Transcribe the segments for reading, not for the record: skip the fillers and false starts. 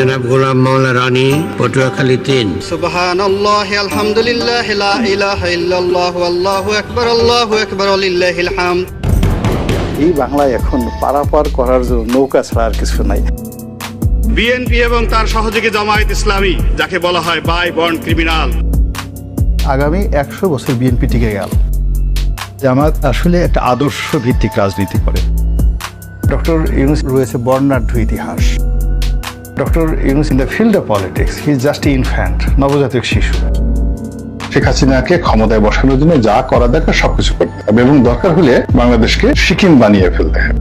জনাব গোলাম মাওলা রানী, পটুয়াখালী ৩। সুবহানাল্লাহ, আলহামদুলিল্লাহ, লা ইলাহা ইল্লাল্লাহু, আল্লাহু আকবার, আল্লাহু আকবার, লিল্লাহিল হামদ। এই বাংলায় এখন পারাপার করার জন্য নৌকা ছাড়া আর কিছু নাই। বিএনপি এবং তার সহযোগী জামায়াত ইসলামী, যাকে বলা হয় বাই বন্ড ক্রিমিনাল। আগামী ১০০ বছর বিএনপি টিকে গেল। জামাত আসলে একটা আদর্শ ভিত্তিক রাজনীতি করে। ডক্টর ইউনূস রয়েছে বর্ণাঢ্য ইতিহাস। Doctor Yunus in the field of politics he is just infant, নবজাতক শিশু। শেখ হাসিনাকে ক্ষমতায় বসানোর জন্য যা করা দরকার সবকিছু করতে হবে এবং দরকার হলে বাংলাদেশকে সিকিম বানিয়ে ফেলতে হবে।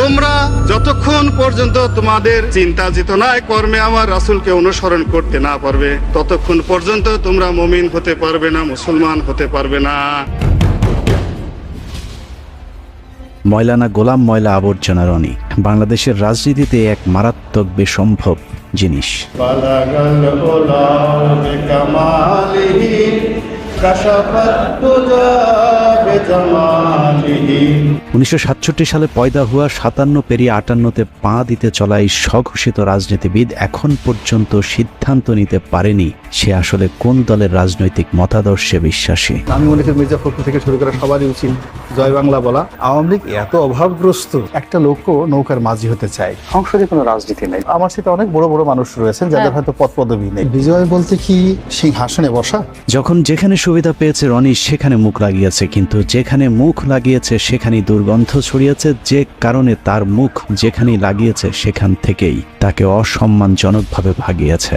তোমরা যতক্ষণ পর্যন্ত তোমাদের চিন্তা চেতনায় কর্মে আমার রাসূলকে অনুসরণ করতে না পারবে, ততক্ষণ পর্যন্ত তোমরা মুমিন হতে পারবে না, মুসলমান হতে পারবে না। ময়লানা গোলাম ময়লা আবর্জনা রনি বাংলাদেশের রাজনীতিতে এক মারাত্মক বেসম্ভব জিনিস। 1967 সালে পয়দা হওয়া 57 পেরিয়ে 58-তে পা দিতে চলা এই স্বঘোষিত রাজনীতিবিদ এখন পর্যন্ত সিদ্ধান্ত নিতে পারেনি সে আসলে কোন দলের রাজনৈতিক মতাদর্শে বিশ্বাসী। আমি মনে করি মির্জা ফখরুল থেকে শুরু করে সবারই উচিত জয় বাংলা বলা। আওয়ামী লীগ এত অভাবগ্রস্ত, একটা লোকও নৌকার মাঝি হতে চায়। সংসদে কোনো রাজনীতি নেই। আমার সাথে অনেক বড় বড় মানুষ রয়েছেন যাদের হয়তো পদ পদবি নেই। বিজয় বলতে কি সিংহাসনে বসা? যখন যেখানে সুবিধা পেয়েছে রনি সেখানে মুখ লাগিয়েছে, কিন্তু যেখানে মুখ লাগিয়েছে সেখানেই দুর্গন্ধ ছড়িয়েছে, যে কারণে তার মুখ যেখানেই লাগিয়েছে সেখান থেকেই তাকে অসম্মানজনকভাবে ভাগিয়েছে।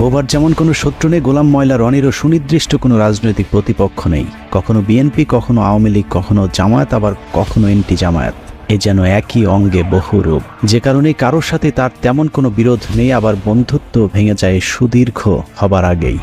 বোবার যেমন কোনো শত্রু নেই, গোলাম ময়লা রনিরও সুনির্দিষ্ট কোনো রাজনৈতিক প্রতিপক্ষ নেই। কখনো বিএনপি, কখনো আওয়ামী লীগ, কখনো জামায়াত, আবার কখনো এন্টি জামায়াত। এ যেন একই অঙ্গে বহু রূপ, যে কারণে কারোর সাথে তার তেমন কোনো বিরোধ নেই, আবার বন্ধুত্ব ভেঙে যায় সুদীর্ঘ হবার আগেই।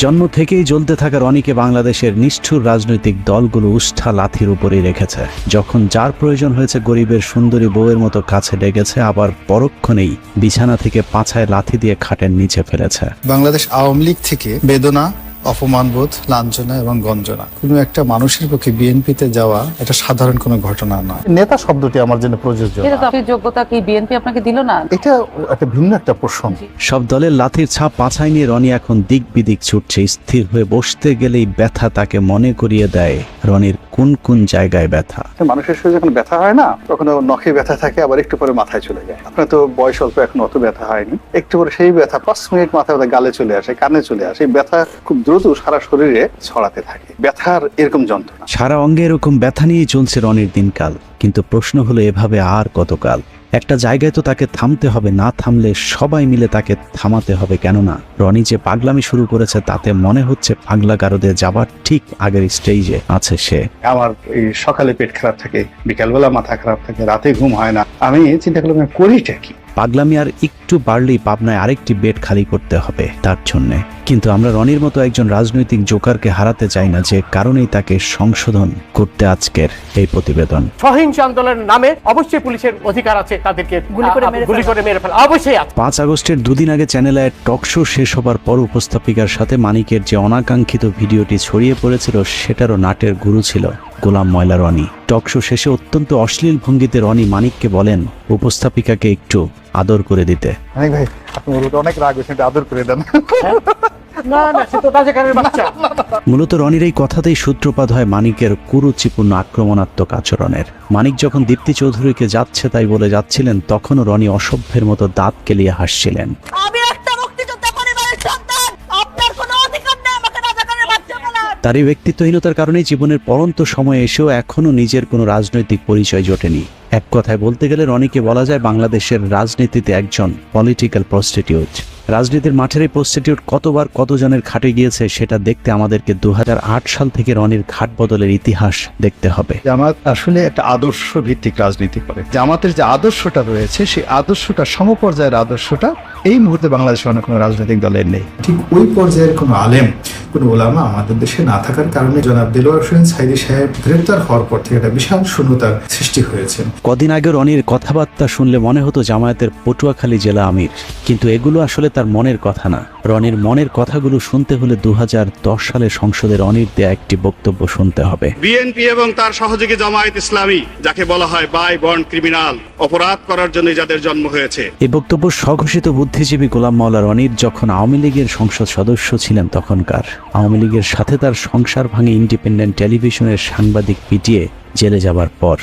জন্ম থেকেই জ্বলতে থাকা রনিকে বাংলাদেশের নিষ্ঠুর রাজনৈতিক দলগুলো উষ্ঠা লাথির উপরেই রেখেছে। যখন যার প্রয়োজন হয়েছে গরিবের সুন্দরী বউয়ের মতো কাছে ডেকেছে, আবার পরক্ষণেই বিছানা থেকে পাছায় লাথি দিয়ে খাটের নিচে ফেলেছে। বাংলাদেশ আওয়ামী লীগ থেকে বেদনা, অপমানবোধ, লাঞ্ছনা এবং গঞ্জনা কোনো একটা মানুষের পক্ষে বিএনপিতে যাওয়া এটা সাধারণ কোনো ঘটনা নয়। নেতা শব্দটি আমার জন্য প্রযোজ্য। এটা তো আপনার যোগ্যতা কি বিএনপি আপনাকে দিল না? এটা একটা ভিন্ন একটা প্রশ্ন। সব দলের লাথির ছাপ পাছায় নিয়ে রনি এখন দিক বিদিক ছুটছে। স্থির হয়ে বসতে গেলেই ব্যথা তাকে মনে করিয়ে দেয় রনির কোন কোন জায়গায় ব্যথা। মানুষের শরীরে যখন ব্যথা হয় না, তখন নখে ব্যথা থাকে, আবার একটু পরে মাথায় চলে যায়। আপনার তো বয়স অল্প, এখন অত ব্যথা হয়নি। একটু পরে সেই ব্যথা 5 মিনিট মাথায় গালে চলে আসে, কানে চলে আসে। ব্যথা খুব দ্রুত সারা শরীরে ছড়াতে থাকে। ব্যথার এরকম যন্ত্রণা সারা অঙ্গে এরকম ব্যথা নিয়েই চলছে রনির দিনকাল। কিন্তু প্রশ্ন হলো এভাবে আর কতকাল? একটা জায়গায় তো তাকে থামতে হবে, না থামলে সবাই মিলে তাকে থামাতে হবে। কেননা রনি যে পাগলামি শুরু করেছে তাতে মনে হচ্ছে পাগলা গারদে যাবার ঠিক আগের স্টেজে আছে সে। আমার এই সকালে পেট খারাপ থাকে, বিকালবেলা মাথা খারাপ থাকে, রাতে ঘুম হয় না। আমি চিন্তা করলাম করিটা কি? পাগলামি আর একটু বাড়লেই পাবনায় আরেকটি বেড খালি করতে হবে তার জন্যে। কিন্তু আমরা রনির মতো একজন রাজনৈতিক জোকারকে হারাতে চাই না, যে কারণেই তাকে সংশোধন করতে আজকের এই প্রতিবেদন। সহিংস আন্দোলনের নামে অবশ্যই পুলিশের অধিকার আছে তাদেরকে গুলি করে মেরে ফেলা, অবশ্যই আছে। 5 আগস্টের দুদিন আগে চ্যানেলে টক শো শেষ হবার পর উপস্থাপিকার সাথে মানিকের যে অনাকাঙ্ক্ষিত ভিডিওটি ছড়িয়ে পড়েছিল সেটারও নাটের গুরু ছিল গোলাম ময়লা রনি। টক শো শেষে অত্যন্ত অশ্লীল ভঙ্গিতে রনি মানিককে বলেন উপস্থাপিকাকে একটু আদর করে দিতে। মানিক ভাই, আপনি অনেক রাগ হয়েছেন, আদর করে দেন। মূলত রনির এই কথাতেই সূত্রপাত হয় মানিকের কুরুচিপূর্ণ আক্রমণাত্মক আচরণের। মানিক যখন দীপ্তি চৌধুরীকে যাচ্ছে তাই বলে যাচ্ছিলেন, তখনও রনি অসভ্যের মতো দাঁত কেলিয়ে হাসছিলেন। তার এই ব্যক্তিত্বহীনতার কারণেই জীবনের পরন্ত সময়ে এসেও এখনো নিজের কোনো রাজনৈতিক পরিচয় জোটেনি। এক কথায় বলতে গেলে রনিকে বলা যায় বাংলাদেশের রাজনীতিতে একজন পলিটিক্যাল প্রস্টিটিউট। রাজনীতির মাঠের এই প্রস্টিটিউট কতবার কতজনের খাটে গিয়েছে সেটা দেখতে আমাদেরকে 2008 সাল থেকে রনির ঘাট বদলের ইতিহাস দেখতে হবে। জামাত আসলে একটা আদর্শ ভিত্তিক রাজনীতি করে। জামাতের যে আদর্শটা রয়েছে সেই আদর্শটা, সমপর্যায়ের আদর্শটা এই মুহূর্তে বাংলাদেশে অন্য কোনো রাজনৈতিক দলের নেই। ঠিক ওই পর্যায়ের কোনো আলেম, কোনো ওলামা আমাদের দেশে না থাকার কারণে জনাব দেলোয়ার হোসেন সাইদী সাহেব গ্রেপ্তার হওয়ার পর থেকে একটা বিশাল শূন্যতার সৃষ্টি হয়েছে। কদিন আগে রনির কথাবার্তা শুনলে মনে হতো জামায়াতের পটুয়াখালী জেলা আমির, কিন্তু এগুলো আসলে তার তার মনের কথা না। রনির মনের কথাগুলো শুনতে হলে 2010 সালে সংসদে রনির দেয়া একটি বক্তব্য শুনতে হবে। বিএনপি এবং তার সহযোগী জামায়াত ইসলামী, যাকে বলা হয় বাই বর্ন ক্রিমিনাল, অপরাধ করার জন্য যাদের জন্ম হয়েছে। এই বক্তব্য স্বঘোষিত বুদ্ধিজীবী গোলাম মাওলা রনির যখন আওয়ামী লীগের সংসদ সদস্য ছিলেন তখনকার। আওয়ামী লীগের সাথে তার সংসার ভাঙে ইন্ডিপেন্ডেন্ট টেলিভিশনের সাংবাদিক পিটিয়ে জেলে যাবার পর।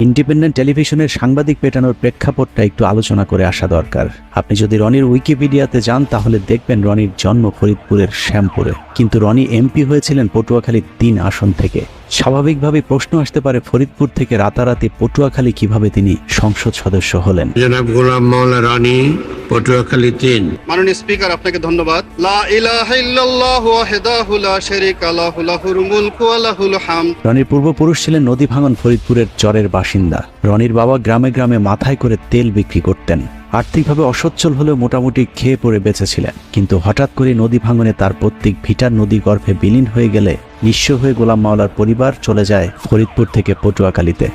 ইন্ডিপেন্ডেন্ট টেলিভিশনের সাংবাদিক পেটানোর প্রেক্ষাপটটা একটু আলোচনা করে আসা দরকার। আপনি যদি রনির উইকিপিডিয়াতে যান তাহলে দেখবেন রনির জন্ম ফরিদপুরের শ্যামপুরে, কিন্তু রনি এমপি হয়েছিলেন পটুয়াখালী 3 আসন থেকে। স্বাভাবিকভাবে প্রশ্ন আসতে পারে ফরিদপুর থেকে রাতারাতি পটুয়াখালী কিভাবে তিনি সংসদ সদস্য হলেন। জনাব গোলাম মাওলা রনি, পটুয়াখালী 3। মাননীয় স্পিকার, আপনাকে ধন্যবাদ। লা ইলাহা ইল্লাল্লাহু ওয়াহদাহু লা শারীকা লাহু লাহুল মুলকু ওয়া লাহুল হামদ। রনির পূর্বপুরুষ ছিলেন নদী ভাঙন ফরিদপুরের চরের বাসিন্দা। রনির বাবা গ্রামে গ্রামে মাথায় করে তেল বিক্রি করতেন। আর্থিকভাবে অসচ্ছল হলেও মোটামুটি খেয়ে পড়ে বেঁচেছিলেন, কিন্তু হঠাৎ করে নদী ভাঙনে তার পৈতৃক ভিটার নদী গর্ভে বিলীন হয়ে গেলে নিঃস্ব হয়ে গোলাম মাওলার পরিবার চলে যায় ফরিদপুর থেকে পটুয়াখালীতে।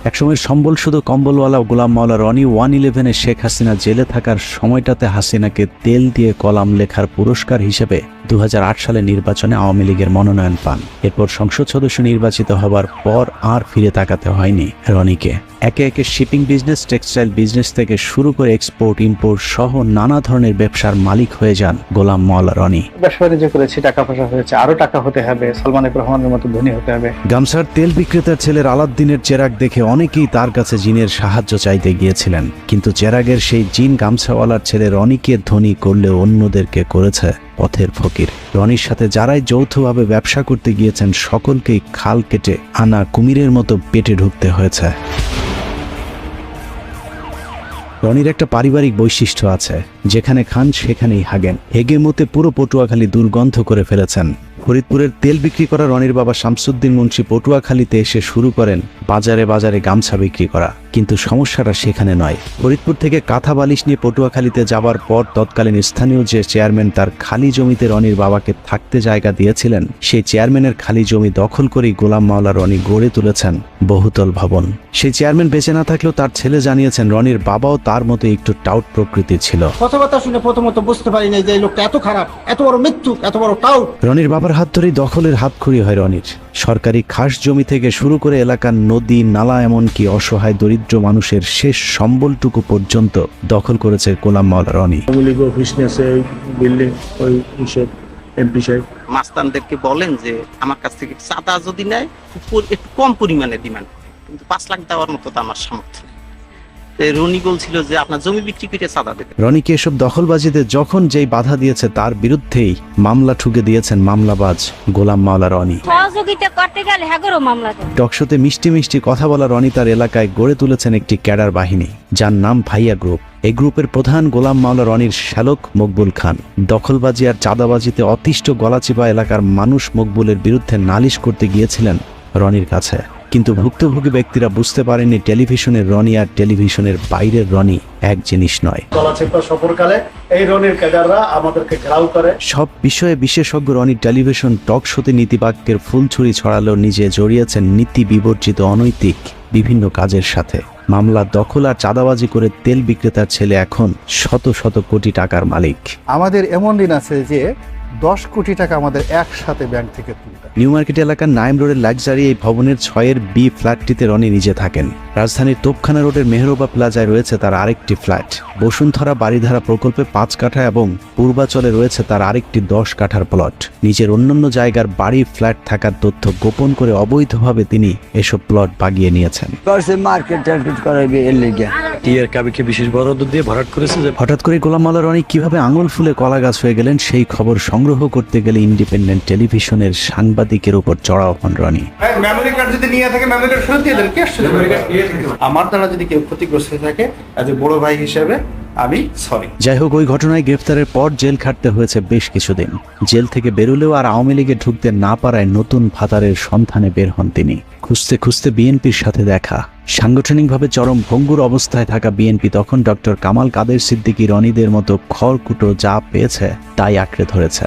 একসময় সম্বল শুধু কম্বলওয়ালা গোলাম মাওলা রনি 111-এ শেখ হাসিনা জেলে থাকার সময়টাতে হাসিনাকে তেল দিয়ে কলাম লেখার পুরস্কার হিসেবে 2008 সালে নির্বাচনে আওয়ামী লীগের মনোনয়ন পান। এরপর সংসদ সদস্য নির্বাচিত হবার পর আর ফিরে তাকাতে হয়নি রনিকে। একে একে শিপিং বিজনেস, টেক্সটাইল বিজনেস থেকে শুরু করে এক্সপোর্ট ইম্পোর্ট সহ নানা ধরনের ব্যবসার মালিক হয়ে যান গোলাম মাওলা রনি। ব্যবসা বাণিজ্য করেছি, টাকা পয়সা হয়েছে, আরো টাকা হতে হবে, সালমান এফ রহমানের মতো ধনী হতে হবে। গামছার তেল বিক্রেতার ছেলের আলাদ্দিনের চেরাগ দেখে অনেকেই তার কাছে জিনের সাহায্য চাইতে গিয়েছিলেন, কিন্তু চেরাগের সেই জিন গামছাওয়ালার ছেলে রনিকে ধনী করলে অন্যদেরকে করেছে পথের ফকির। রনির সাথে যারাই যৌথভাবে ব্যবসা করতে গিয়েছেন সকলকেই খাল কেটে আনা কুমিরের মতো পেটে ঢুকতে হয়েছে। রনির একটা পারিবারিক বৈশিষ্ট্য আছে, যেখানে খান সেখানেই হাগেন। হেগে মতে পুরো পটুয়াখালী দুর্গন্ধ করে ফেলেছেন। ফরিদপুরের তেল বিক্রি করা রনির বাবা শামসুদ্দিন মুন্সি পটুয়াখালীতে এসে শুরু করেন বাজারে বাজারে গামছা বিক্রি করা। কিন্তু সমস্যাটা সেখানে নয়। ফরিদপুর থেকে কাঁথা বালিশ নিয়ে পটুয়াখালীতে যাবার পর তৎকালীন স্থানীয় যে চেয়ারম্যান তার খালি জমিতে রনির বাবাকে থাকতে জায়গা দিয়েছিলেন, সেই চেয়ারম্যানের খালি জমি দখল করেই গোলাম মাওলা রনি গড়ে তুলেছেন বহুতল ভবন। সেই চেয়ারম্যান বেঁচে না থাকলেও তার ছেলে জানিয়েছেন রনির বাবাও তার মতো একটু টাউট প্রকৃতির ছিল। কথাবার্তা শুনে প্রথমত বুঝতে পারি না যে এই লোকটা এত খারাপ, এত বড় মিথ্যুক, এত বড় টাউট। রনির বাবার হাত ধরেই দখলের হাতখড়ি হয় রনির। সরকারি খাস জমি থেকে শুরু করে এলাকার নদী নালা, এমনকি অসহায় দরিদ্র মানুষের শেষ সম্বলটুকু পর্যন্ত দখল করেছে গোলাম মাওলা রনি। মাস্তানদেরকে বলেন যে আমার কাছ থেকে চাঁদা যদি নেয় একটু কম পরিমাণে ডিমান্ড, কিন্তু 5 লাখ দেওয়ার মতো তো আমার সামর্থ্য নেই। রনি বলছিল যে আপনার জমি বিক্রি করে চাঁদা দেবে। রনিকে এসব দখলবাজিতে যখন যেই বাধা দিয়েছে তার বিরুদ্ধেই মামলা ঠুকে দিয়েছেন মামলাবাজ গোলাম মাওলা রনি। সহযোগিতা করতে গেলে হ্যাগরও মামলা দেয়। টকশোতে মিষ্টি মিষ্টি কথা বলা রনি তার এলাকায় গড়ে তুলেছেন একটি ক্যাডার বাহিনী, যার নাম ভাইয়া গ্রুপ। এই গ্রুপের প্রধান গোলাম মাওলা রনির শ্যালক মকবুল খান। দখলবাজি আর চাঁদাবাজিতে অতিষ্ঠ গলাচিপা এলাকার মানুষ মকবুলের বিরুদ্ধে নালিশ করতে গিয়েছিলেন রনির কাছে, কিন্তু ভুক্তভোগী ব্যক্তিরা বুঝতে পারেননি টেলিভিশনের রনি আর টেলিভিশনের বাইরের রনি এক জিনিস নয়। সব বিষয়ে বিশেষজ্ঞ রনি টেলিভিশন টক শোতে নীতিবাক্যের ফুলছুরি ছড়ালেও নিজে জড়িয়েছেন নীতি বিবর্জিত অনৈতিক বিভিন্ন কাজের সাথে। মামলা দখল আর চাঁদাবাজি করে তেল বিক্রেতার ছেলে এখন শত শত কোটি টাকার মালিক। আমাদের এমন দিন আছে যে 10 কোটি টাকা আমাদের একসাথে ব্যাংক থেকে তুলতে। নিউ মার্কেট এলাকার নাইম রোডের লাক্সারি এই ভবনের 6-এর বি ফ্ল্যাটটিতে রনি নিজে থাকেন। রাজধানীর তোপখানা রোডের মেহরোবা প্লাজায় রয়েছে তার আরেকটি ফ্ল্যাট। বসুন্ধরা বাড়িধারা প্রকল্পে 5 কাঠা এবং পূর্বাচলে রয়েছে তার আরেকটি 10 কাঠার প্লট। নিজের অন্যান্য জায়গার বাড়ি ফ্ল্যাট থাকার তথ্য গোপন করে অবৈধভাবে তিনি এসব প্লট বাগিয়ে নিয়েছেন। হঠাৎ করে গোলাম মাওলা রনি কিভাবে আঙুল ফুলে কলা গাছ হয়ে গেলেন সেই খবর সংগ্রহ করতে গেলে ইন্ডিপেন্ডেন্ট টেলিভিশনের সাংবাদিকের উপর চড়াও হন রনি। মেমোরি কার্ড যদি নিয়ে থাকে মেমোরি কার্ড ফেরত দিয়ে দেন, কি আসছে? আমার দ্বারা যদি কেউ ক্ষতিগ্রস্ত হয়ে থাকে এজ এ বড় ভাই হিসেবে আমি সরি। যাই হোক, ওই ঘটনায় গ্রেফতারের পর জেল খাটতে হয়েছে বেশ কিছুদিন। জেল থেকে বেরোলেও আর আওয়ামী লীগে ঢুকতে না পারায় নতুন ভাতারের সন্ধানে বের হন তিনি। খুঁজতে খুঁজতে বিএনপির সাথে দেখা, সাংগঠনিকভাবে চরম ভঙ্গুর অবস্থায় থাকা বিএনপি তখন ডক্টর কামাল কাদের সিদ্দিকী রনিদের মতো খড়কুটো যা পেয়েছে তাই আঁকড়ে ধরেছে।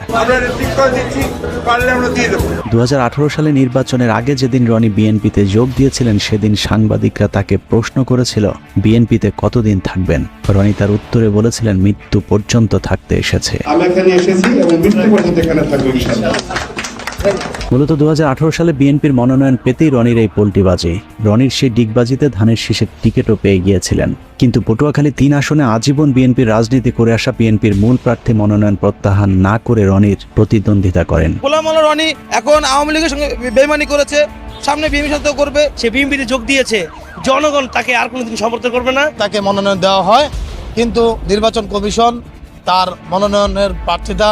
2018 সালে নির্বাচনের আগে যেদিন রনি বিএনপিতে যোগ দিয়েছিলেন সেদিন সাংবাদিকরা তাকে প্রশ্ন করেছিল বিএনপিতে কতদিন থাকবেন। রনি তার উত্তরে বলেছিলেন মৃত্যু পর্যন্ত থাকতে এসেছে। আমি এখানে এসেছি এবং মৃত্যু পর্যন্ত এখানে থাকবো ইনশাআল্লাহ। মূলত 2018 সালে বিএনপির মনোনয়ন পেতেই রনির এই পোল্টিবাজি। রনির সেই ডিগবাজিতে ধানের শীষের টিকিটও পেয়ে গিয়েছিলেন, কিন্তু পটুয়াখালী 3 আসনে আজীবন বিএনপির রাজনীতি করে আসা বিএনপির মূল প্রার্থী মনোনয়ন প্রত্যাহার না করে রনির প্রতিদ্বন্দ্বিতা করেন। গোলাম মাওলা রনি এখন আওয়ামী লীগের সঙ্গে বেইমানি করেছে, সামনে বিএনপির সাথেও করবে। সে বিএনপিতে যোগ দিয়েছে, জনগণ তাকে আর কোনোদিন সমর্থন করবে না। তাকে মনোনয়ন দেওয়া হয়, কিন্তু নির্বাচন কমিশন তার মনোনয়নের প্রার্থিতা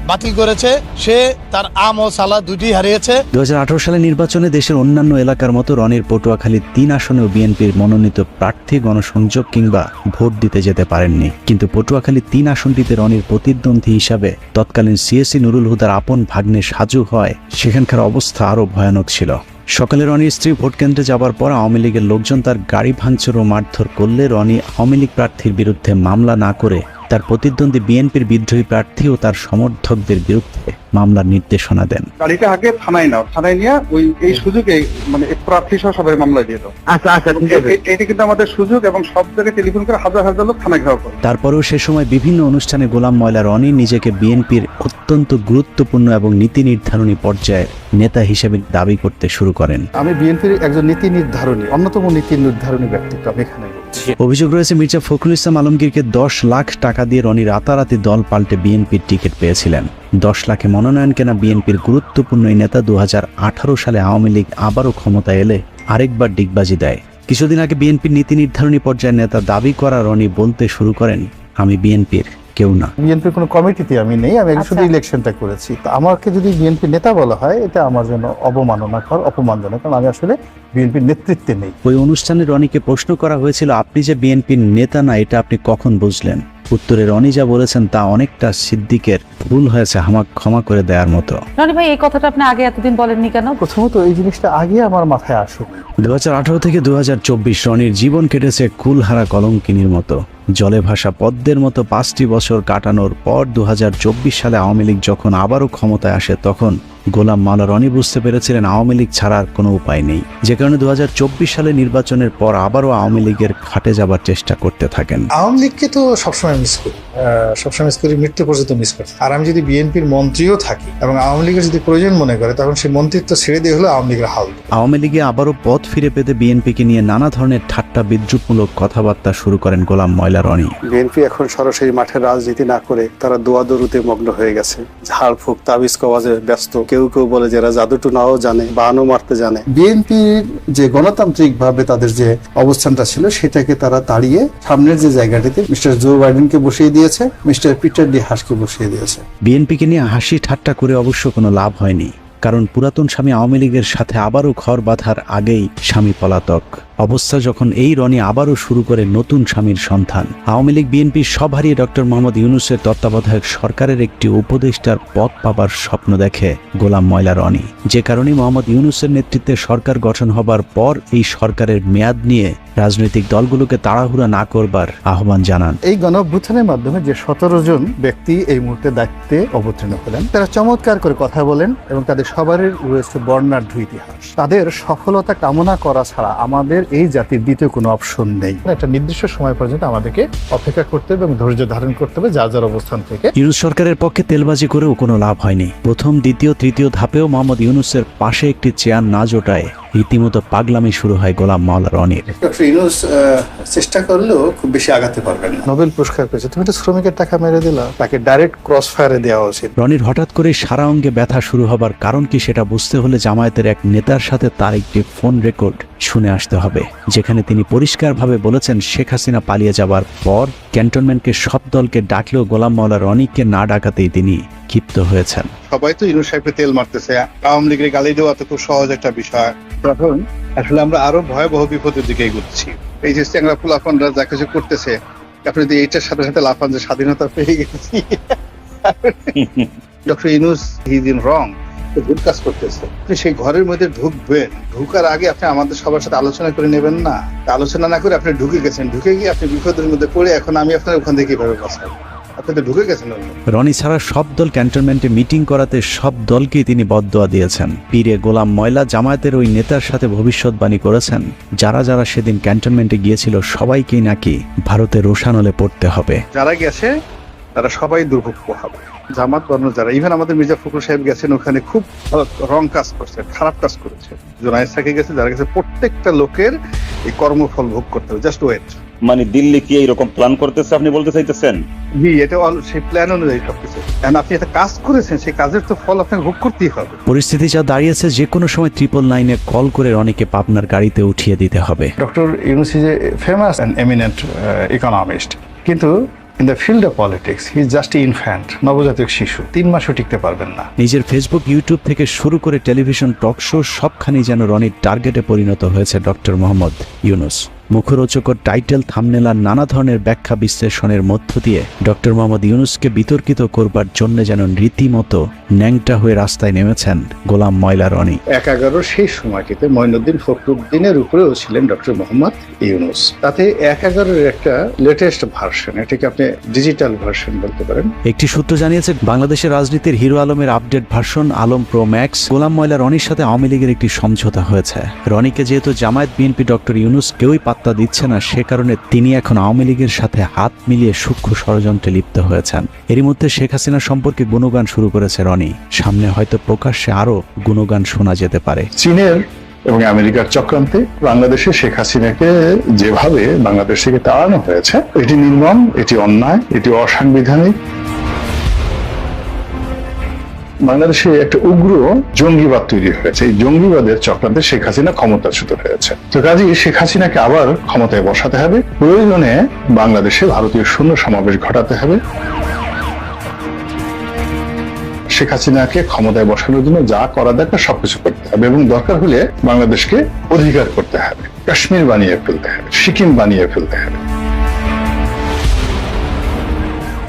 বাতিল করেছে। সে তার আম ও সালা দুটি হারিয়েছে। 2018 সালে নির্বাচনে দেশের অন্যান্য এলাকার মতো রনির পটুয়াখালী 3 আসনেও বিএনপির মনোনীত প্রার্থী গণসংযোগ কিংবা ভোট দিতে যেতে পারেননি। কিন্তু পটুয়াখালী 3 আসনটিতে রনির প্রতিদ্বন্দ্বী হিসাবে তৎকালীন সিএসি নুরুল হুদার আপন ভাগ্নে সাজু হয় সেখানকার অবস্থা আরও ভয়ানক ছিল। সকালে রনির স্ত্রী ভোট কেন্দ্রে যাবার পর আওয়ামী লীগের লোকজন তার গাড়ি ভাঙচুর ও মারধর করলে রনি আওয়ামী লীগ প্রার্থীর বিরুদ্ধে মামলা না করে তার প্রতিদ্বন্দ্বী বিএনপির বিদ্রোহী প্রার্থী ও তার সমর্থকদের বিরুদ্ধে মামলার নির্দেশনা দেন। গাড়িটা আগে থানায় নাও, থানায় নিয়ে এই সুযোগে মানে প্রার্থী সহ সবাই মামলা দিয়ে দাও। আচ্ছা এটা কিন্তু আমাদের সুযোগ এবং সব জায়গায় টেলিফোন করে হাজার হাজার লোক থানায় ঘেরাও করে। তারপরেও সে সময় বিভিন্ন অনুষ্ঠানে গোলাম ময়লা রনি নিজেকে বিএনপির অত্যন্ত গুরুত্বপূর্ণ এবং নীতি নির্ধারণী পর্যায়ের নেতা হিসেবে দাবি করতে শুরু করেন। আমি বিএনপির একজন নীতি নির্ধারণী, অন্যতম নীতি নির্ধারণী ব্যক্তিত্ব আমি এখানে। অভিযোগ রয়েছে মির্জা ফখরুল ইসলাম আলমগীরকে 10 লাখ টাকা দিয়ে রনি রাতারাতি দল পাল্টে বিএনপির টিকিট পেয়েছিলেন। 10 লাখে মনোনয়ন কেনা বিএনপির গুরুত্বপূর্ণ এই নেতা 2018 সালে আওয়ামী লীগ আবারও ক্ষমতায় এলে আরেকবার ডিগবাজি দেয়। কিছুদিন আগে বিএনপির নীতি নির্ধারণী পর্যায়ের নেতা দাবি করা রনি বলতে শুরু করেন, আমি বিএনপির কেউ না, বিএনপির কোনো কমিটিতে আমি নেই, আমি শুধু ইলেকশনটা করেছি। তো আমাকে যদি বিএনপি নেতা বলা হয় এটা আমার জন্য অবমাননাকর, অপমানজনক, কারণ আমি আসলে বিএনপির নেতৃত্বে নেই। ওই অনুষ্ঠানে রনিকে প্রশ্ন করা হয়েছিল, আপনি যে বিএনপির নেতা না এটা আপনি কখন বুঝলেন? উত্তরে রনি যা বলেছেন তা অনেকটা সিদ্দিকের ভুল হয়েছে আমাকে ক্ষমা করে দেওয়ার মতো। রনি ভাই এই কথাটা আপনি আগে এতদিন বলেননি কেন? প্রথমত এই জিনিসটা আগে আমার মাথায় আসুক। 2018 থেকে 2024 রনির জীবন কেটেছে কুলহারা কলঙ্কিনীর মতো। জলে ভাসা পদ্মের মতো 5টি বছর কাটানোর পর 2024 সালে আওয়ামী লীগ যখন আবারও ক্ষমতায় আসে তখন গোলাম মাওলা রনি বুঝতে পেরেছিলেন আওয়ামী লীগ ছাড়ার কোনো উপায় নেই, যে কারণে 2024 সালে নির্বাচনের পর আবারও আওয়ামী লীগের খাটে যাবার চেষ্টা করতে থাকেন। আওয়ামী লীগকে তো সবসময় মিস করি, মৃত্যু পর্যন্ত মিস করি। আর আমি যদি বিএনপির মন্ত্রীও থাকি এবং আওয়ামী লীগের যদি প্রয়োজন মনে করে তখন সেই মন্ত্রিত্ব ছেড়ে দিয়ে হলো আওয়ামী লীগের হাল। আওয়ামী লীগে আবারও পথ ফিরে পেতে বিএনপিকে নিয়ে নানা ধরনের ঠাট্টা বিদ্রুপমূলক কথাবার্তা শুরু করেন গোলাম ময়লা রনি। বিএনপি এখন সরাসরি মাঠের রাজনীতি না করে তারা দোয়াদরুতে মগ্ন হয়ে গেছে, ঝাড় ফুঁক তাবিজ কওয়াজে ব্যস্ত। কেউ কেউ বলে যারা জাদুটু নাও জানে, বানও মারতে জানে। বিএনপির যে গণতান্ত্রিক ভাবে তাদের যে অবস্থানটা ছিল সেটাকে তারা তাড়িয়ে সামনের যে জায়গাটিতে মিস্টার জো বাইডেনকে বসিয়ে দিয়েছে, মিস্টার পিটার ডি হাসকে বসিয়ে দিয়েছে। বিএনপিকে নিয়ে হাসি ঠাট্টা করে অবশ্য কোনো লাভ হয়নি, কারণ পুরাতন স্বামী আওয়ামী লীগের সাথে আবারও ঘর বাঁধার আগেই স্বামী পলাতক অবস্থা যখন এই রনি আবারও শুরু করে নতুন স্বামীর সন্ধান। আওয়ামী লীগ বিএনপির সব হারিয়ে ডক্টর মোহাম্মদ ইউনূসের তত্ত্বাবধায়ক সরকারের একটি উপদেষ্টার পদ পাবার স্বপ্ন দেখে গোলাম ময়লা রনি, যে কারণে মোহাম্মদ ইউনূসের নেতৃত্বে সরকার গঠন হবার পর এই সরকারের মেয়াদ নিয়ে রাজনৈতিক দলগুলোকে তাড়াহুড়া না করবার আহ্বান জানান। এই গণঅভ্যুত্থানের মাধ্যমে যে 17 জন ব্যক্তি এই মুহূর্তে দায়িত্বে অবতীর্ণ হলেন তারা চমৎকার করে কথা বলেন এবং তাদের সবারই রয়েছে বর্ণাঢ্য ইতিহাস। তাদের সফলতা কামনা করা ছাড়া আমাদের এই জাতির দ্বিতীয় কোনো অপশন নেই। একটা নির্দিষ্ট সময় পর্যন্ত আমাদেরকে অপেক্ষা করতে হবে এবং ধৈর্য ধারণ করতে হবে যার যার অবস্থান থেকে। ইউনূস সরকারের পক্ষে তেলবাজি করেও কোনো লাভ হয়নি। প্রথম, দ্বিতীয়, তৃতীয় ধাপেও মোহাম্মদ ইউনূসের পাশে একটি চেয়ার না জোটায় রীতিমতো পাগলামি শুরু হয় গোলাম মাওলা রনির। ডক্টর ইউনূস চেষ্টা করলেও খুব বেশি আগাতে পারবেন না। নোবেল পুরস্কার পেয়েছে, তুমি তো শ্রমিকের টাকা মেরে দিলা, তাকে ডাইরেক্ট ক্রস ফায়ারে দেওয়া উচিত। রনির হঠাৎ করে সারা অঙ্গে ব্যথা শুরু হবার কারণ কি সেটা বুঝতে হলে জামায়াতের এক নেতার সাথে তার একটি ফোন রেকর্ড শুনে আসতে হবে, যেখানে তিনি পরিষ্কারভাবে বলেছেন শেখ হাসিনা পালিয়ে যাবার পর ক্যান্টনমেন্টকে সব দলকে ডাকলেও গোলাম মাওলা রনিকে না ডাকাতেই তিনি ক্ষিপ্ত হয়েছেন। সবাই তো ইউনূস সাহেবকে তেল মারতেছে, আওয়ামী লীগের গালি দেওয়া তো খুব সহজ একটা বিষয়। তখন আসলে আমরা আরো ভয়াবহ বিপদের দিকে এগোচ্ছি। এই যে চ্যাংরা পোলাপানরা যা কিছু করতেছে, আপনি যদি এইটার সাথে সাথে লাফান যে স্বাধীনতা পেয়ে গেছি। Doctor Yunus he is in wrong, ভুল কাজ করতেছে। আপনি সেই ঘরের মধ্যে ঢুকবেন, ঢুকার আগে আপনি আমাদের সবার সাথে আলোচনা করে নেবেন না? আলোচনা না করে আপনি ঢুকে গেছেন, ঢুকে গিয়ে আপনি বিপদের মধ্যে পড়ে এখন আমি আপনার ওখান থেকে কিভাবে বাঁচাবো? আপনি তো ঢুকে গেছেন। রনি ছাড়া সব দল ক্যান্টনমেন্টে মিটিং করাতে সব দলকেই তিনি বদদোয়া দিয়েছেন। পীরে গোলাম ময়লা জামায়াতের ওই নেতার সাথে ভবিষ্যৎবাণী করেছেন, যারা যারা সেদিন ক্যান্টনমেন্টে গিয়েছিল সবাইকেই নাকি ভারতের রোশানলে পড়তে হবে। যারা গেছে তারা সবাই দুর্ভোগ হবে। জামাত বর্ণ যারা, ইভেন আমাদের মির্জা ফখরুল সাহেব গেছেন, ওখানে খুব রং কাজ করছে, খারাপ কাজ করেছে। জোনায়েদ সাকি গেছে, যারা গেছে প্রত্যেকটা লোকের এই কর্মফল ভোগ করতে হবে। Just wait. মানে দিল্লি কি এইরকম প্ল্যান করতেছে আপনি বলতে চাইতেছেন? জি, এটা সেই প্ল্যান অনুযায়ী সবকিছু। কারণ আপনি একটা কাজ করেছেন, সেই কাজের তো ফল আপনাকে ভোগ করতেই হবে। পরিস্থিতি যা দাঁড়িয়েছে, যে কোনো সময় 999-এ কল করে রনিকে পাবনার গাড়িতে উঠিয়ে দিতে হবে। Doctor Yunus is a famous and eminent economist, কিন্তু in the field of politics he is just infant, নবজাতক শিশু। 3 মাসও টিকতে পারবেন না। নিজের ফেসবুক, ইউটিউব থেকে শুরু করে টেলিভিশন টক শো সবখানি যেন রনির টার্গেটে পরিণত হয়েছে ডক্টর মোহাম্মদ ইউনূস। মুখরোচকর টাইটেল, থাম্বনেল আর নানা ধরনের ব্যাখ্যা বিশ্লেষণের মধ্য দিয়ে ডক্টর মোহাম্মদ ইউনূসকে বিতর্কিত করবার জন্য যেন রীতিমতো ন্যাংটা হয়ে রাস্তায় নেমেছেন গোলাম ময়লা রনি। 11 সেই সময়টিতে মঈনুদ্দিন ফখরুদ্দিনের উপরেও ছিলেন ডক্টর মোহাম্মদ ইউনূস। তাতে 11-এর একটা লেটেস্ট ভার্সন, এটাকে আপনি ডিজিটাল ভার্সন বলতে পারেন। একটি সূত্র জানিয়েছে, বাংলাদেশের রাজনীতির হিরো আলমের update version Alam pro max Golam Maula রনির সাথে আওয়ামী লীগের একটি সমঝোতা হয়েছে। রনিকে যেহেতু জামায়াত, বিএনপি, ডক্টর ইউনূস কেউই পাত্তা দিচ্ছে না, সে কারণে তিনি এখন আওয়ামী লীগের সাথে হাত মিলিয়ে সূক্ষ্ম ষড়যন্ত্রে লিপ্ত হয়েছেন। এরই মধ্যে শেখ হাসিনা সম্পর্কে গুণগান শুরু করেছে রনি। সামনে হয়তো প্রকাশ্যে আরো গুণগান শোনা যেতে পারে। চীনের এবং আমেরিকার চক্রান্তে বাংলাদেশে শেখ হাসিনাকে যেভাবে বাংলাদেশ থেকে তাড়ানো হয়েছে, এটি নির্মম, এটি অন্যায়, এটি অসাংবিধানিক। বাংলাদেশে একটা উগ্র জঙ্গিবাদ তৈরি হয়েছে। এই জঙ্গিবাদের চক্রান্তে শেখ হাসিনা ক্ষমতাচ্যুত হয়েছে। তো কাজেই শেখ হাসিনাকে আবার ক্ষমতায় বসাতে হবে। প্রয়োজনে বাংলাদেশে ভারতীয় সৈন্য সমাবেশ ঘটাতে হবে। শেখ হাসিনাকে ক্ষমতায় বসানোর জন্য যা করা দরকার সবকিছু করতে হবে, এবং দরকার হলে বাংলাদেশকে অধিকার করতে হবে, কাশ্মীর বানিয়ে ফেলতে হবে, সিকিম বানিয়ে ফেলতে হবে।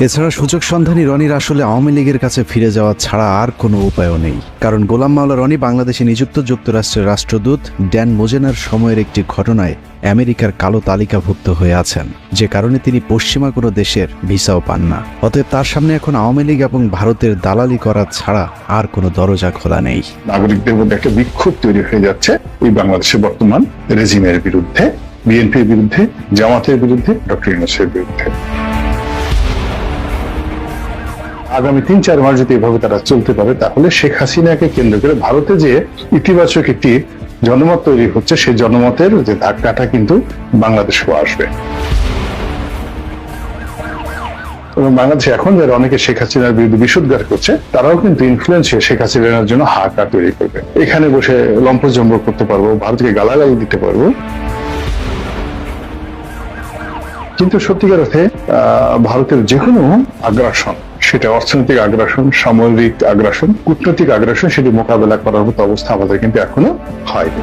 এছাড়া সুযোগ সন্ধানী রনির আসলে আওয়ামী লীগের কাছে ফিরে যাওয়া ছাড়া আর কোনো উপায়ও নেই। কারণ গোলাম মাওলা রনি বাংলাদেশে নিযুক্ত যুক্তরাষ্ট্রের রাষ্ট্রদূত ড্যান মোজেনার সময়ের একটি ঘটনায় আমেরিকার কালো তালিকাভুক্ত হয়ে আছেন, যে কারণে তিনি পশ্চিমা কোনো দেশের ভিসাও পান না। অতএব তার সামনে এখন আওয়ামী লীগ এবং ভারতের দালালি করা ছাড়া আর কোনো দরজা খোলা নেই। নাগরিকদের মধ্যে একটা বিক্ষোভ তৈরি হয়ে যাচ্ছে এই বাংলাদেশের বর্তমান রেজিমের বিরুদ্ধে, বিএনপির বিরুদ্ধে, জামাতের বিরুদ্ধে, ডক্টর ইউনূসের বিরুদ্ধে। আগামী 3-4 মাস যদি এভাবে তারা চলতে পারে, তাহলে শেখ হাসিনাকে কেন্দ্র করে ভারতে যে ইতিবাচক একটি জনমত তৈরি হচ্ছে, সেই জনমতের যে ধাক্কাটা কিন্তু বাংলাদেশেও আসবে। এবং বাংলাদেশে এখন যারা অনেকে শেখ হাসিনার বিরুদ্ধে বিষোদ্গার করছে, তারাও কিন্তু ইনফ্লুয়েন্স হয়ে শেখ হাসিনার জন্য হাহাকার তৈরি করবে। এখানে বসে লম্পজম্ব করতে পারবো, ভারতকে গালাগালি দিতে পারবো। কিন্তু সত্যিকার অর্থে ভারতের যে কোনো আগ্রাসন, সেটা অর্থনৈতিক আগ্রাসন, সামরিক আগ্রাসন, কূটনৈতিক আগ্রাসন, সেটি মোকাবেলা করার মতো অবস্থা আমাদের কিন্তু এখনো হয়নি।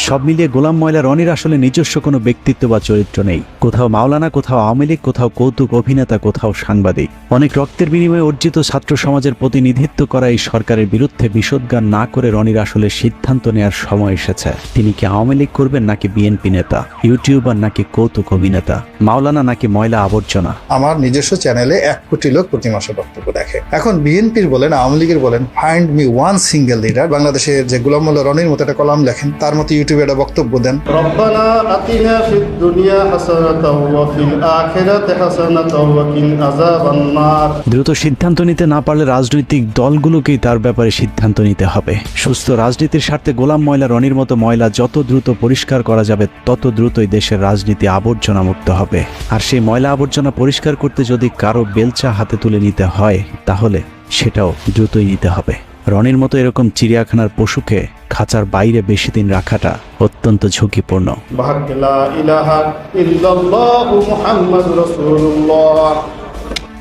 সব মিলিয়ে গোলাম ময়লা রনির আসলে নিজস্ব কোনো ব্যক্তিত্ব বা চরিত্র নেই। কোথাও মাওলানা, কোথাও আওয়ামী লীগ, কোথাও কৌতুক অভিনেতা, কোথাও সাংবাদিক। অনেক রক্তের বিনিময়ে অর্জিত ছাত্র সমাজের প্রতিনিধিত্ব করা এই সরকারের বিরুদ্ধে বিষোদ্গার না করে রনির আসলে সিদ্ধান্ত নেওয়ার সময় এসেছে। তিনি কি আওয়ামী লীগ করবেন, নাকি বিএনপি নেতা, ইউটিউবার নাকি কৌতুক অভিনেতা, মাওলানা নাকি ময়লা আবর্জনা? আমার নিজস্ব চ্যানেলে 1 কোটি লোক প্রতি মাসে বক্তব্য দেখে। এখন বিএনপির বলেন, আওয়ামী লীগের বলেন, find me one single leader বাংলাদেশের যে গোলাম মোল্লা রনির মতো একটা কলাম লেখেন, তার মতো ইউটিউবে একটা বক্তব্য দেন। রব্বানা আতিনা ফিদ দুনিয়া হাসানাতাও ওয়া ফিল আখিরাতি হাসানাতাও ওয়া কিন আযাবান নার। দ্রুত সিদ্ধান্ত নিতে না পারলে রাজনৈতিক দলগুলোকেই তার ব্যাপারে সিদ্ধান্ত নিতে হবে। সুস্থ রাজনীতির স্বার্থে গোলাম ময়লা রনির মতো ময়লা যত দ্রুত পরিষ্কার করা যাবে, তত দ্রুতই দেশের রাজনীতি আবর্জনা মুক্ত হবে। আর সেই ময়লা আবর্জনা পরিষ্কার করতে যদি কারো বেলচা হাতে তুলে নিতে হয়, তাহলে সেটাও দ্রুতই নিতে হবে। রনির মতো এরকম চিড়িয়াখানার পশুকে খাঁচার বাইরে বেশি দিন রাখাটা অত্যন্ত ঝুঁকিপূর্ণ।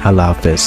আল্লাহ হাফেজ।